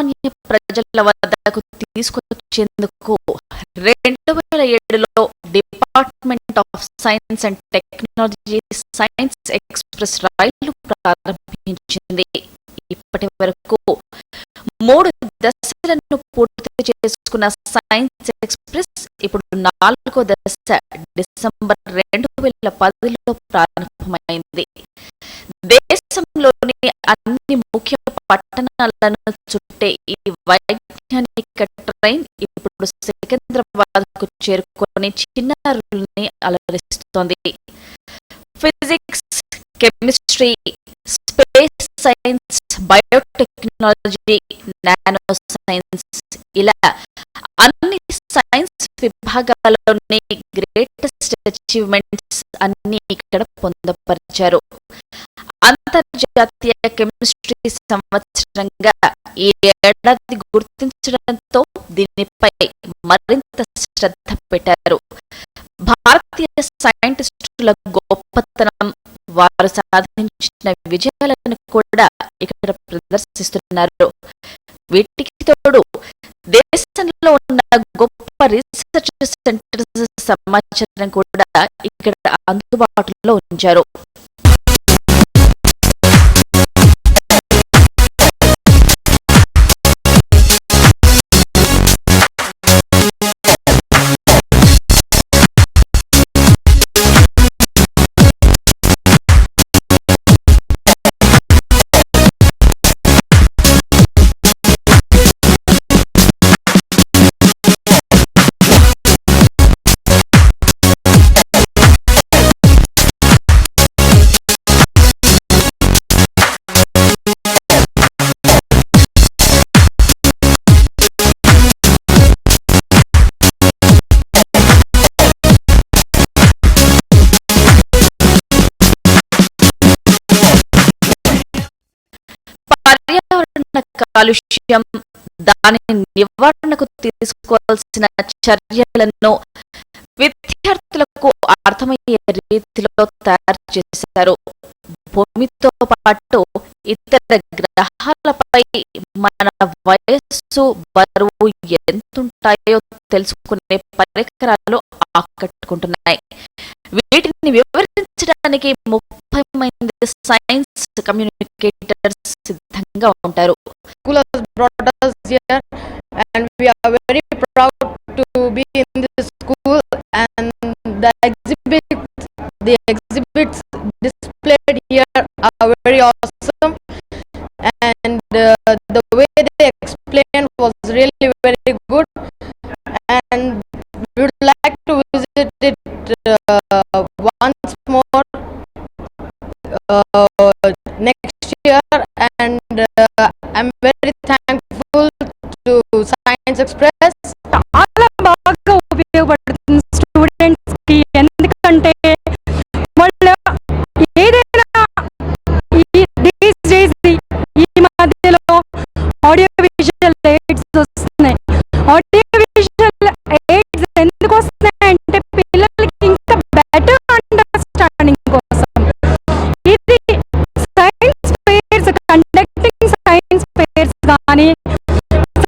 సామాన్య ప్రజల వద్దకు తీసుకొచ్చేందుకు 2007లో department of science and technology science express రైలు ప్రారంభించింది. ఇప్పటి వరకు 3 దశలను పూర్తి చేసుకున్న సైన్స్ ఎక్స్‌ప్రెస్ ఇప్పుడు 4వ దశ డిసెంబర్ 2010లో ప్రారంభమైంది. దేశంలోని అన్ని ముఖ్య పట్టణాలను చుట్టే ఈ వైజ్ఞానిక ట్రైన్ ఇప్పుడు సికింద్రాబాద్కు చేరుకొని చిన్నారుల్ని అలరిస్తోంది. Physics, chemistry, space science, biotechnology, nano science ఇలా అన్ని సైన్స్ విభాగాల్లోని గ్రేటెస్ట్ అచీవ్మెంట్స్ అన్ని ఇక్కడ పొందుపరిచారు. అంతర్జాతీయ కెమిస్ట్రీ సంవత్సరంగా ఈ ఏడాది గుర్తించడంతో దీనిపై మరింత శ్రద్ధ పెట్టారు. భారతీయ సైంటిస్టుల గొప్పతనం, వారు సాధించిన విజయాలను కూడా ఇక్కడ ప్రదర్శిస్తున్నారు. వీటికి తోడు దేశంలో ఉన్న గొప్ప రీసెర్చ్ సెంటర్స్ సమాచారం కూడా ఇక్కడ అందుబాటులో ఉంచారు. పర్యావరణ కాలుష్యం, దాని నివారణకు తీసుకోవాల్సిన చర్యలను విద్యార్థులకు అర్థమయ్యే రీతిలో తయారు చేశారు. భూమితో పాటు ఇతర గ్రహాలపై మన వయస్సు, బరువు ఎంతుంటాయో తెలుసుకునే పరికరాలు ఆకట్టుకుంటున్నాయి. వీటిని వివరించడానికి 30 మంది సైన్స్ కమ్యూనికేటర్స్ సిద్ధంగా ఉంటారు. School has brought us here, and we are very proud to be in this school. And the exhibits displayed here are very awesome, and the way they explained was really very good. And we would like to visit it once more next year, and I'm very thankful to Science Express. చాలా బాగా ఉపయోగపడుతుంది students కి. ఎందుకంటే వాళ్ళు ఏదైనా these days ఈ మధ్యలో audio visual aids వస్తున్నాయి. ఆడియో విజువల్ ఎయిడ్స్ ఎందుకు వస్తున్నాయి అంటే పిల్లలకి ఇంకా బెటర్ అండర్స్టాండింగ్ కోసం. ఇది science fairs, conducting science fairs కానీ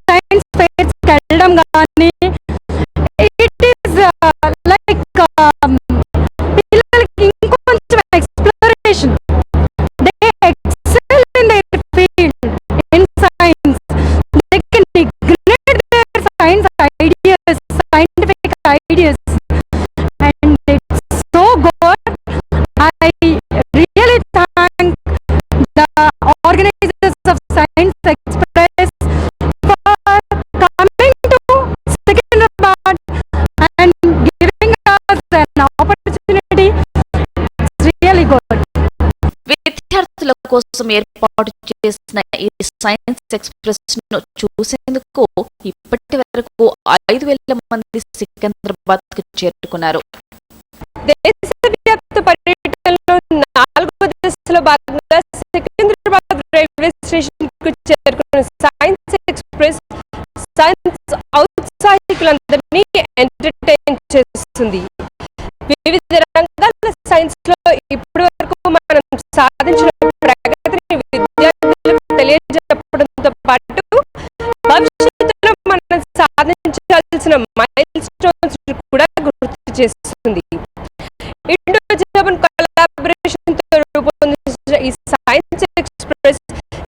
సైన్స్ ఫెయిర్స్ వెళ్ళడం కానీ ఇట్ ఈస్ లైక్ పిల్లలకి ఇంకొంచెం exploration. They excel in their field in science. They can ignite their science ideas, scientific ideas, and it's so good. I really thank the organizers of Science Express for coming to Secunderabad and giving us an opportunity. It's really good. విద్యార్థుల కోసం ఏర్పాటు చేసిన ఈ science express ను చూసేందుకు ఇప్పటి వరకు 5,000 మంది సికింద్రాబాద్కు చేరుకున్నారు. దేశవ్యాప్త పర్యటనలో 4వ దశలో భాగంగా సికింద్రాబాద్ రైల్వే స్టేషన్ కు చేరుకున్న సైన్స్ ఎక్స్‌ప్రెస్ సైన్స్ ఔత్సాహికులందరినీ ఎంటర్టైన్ చేస్తుంది. వివిధ రంగాల సైన్స్ లో ఇప్పటి వరకు మనం సాధించిన ప్రగతిని విద్యార్థులకు తెలియజెప్పడంతో పాటు చేసిన మైల్ స్టోన్స్ కూడా గుర్తు చేస్తుంది. ఇండో జపాన్ కొలాబరేషన్ తో రూపొందించిన ఈ సైన్స్ ఎక్స్ప్రెస్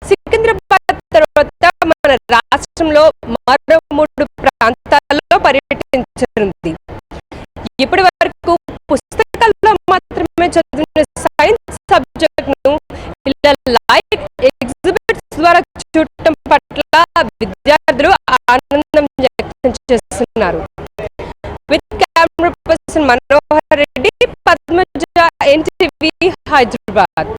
సికింద్రాబాద్ తర్వాత మన రాష్ట్రంలో మరో 3 ప్రాంతాల్లో పర్యటించనుంది. ఇప్పటి వరకు పుస్తకాల్లో మాత్రమే చదివిన సైన్స్ సబ్జెక్ట్ ను ఇలా లైవ్ ఎగ్జిబిట్స్ ద్వారా చూడటం పట్ల విద్యార్థులు ఆనందం వ్యక్తం చేస్తున్నారు. With camera person Manohar Reddy, Padmaja, NTV, Hyderabad.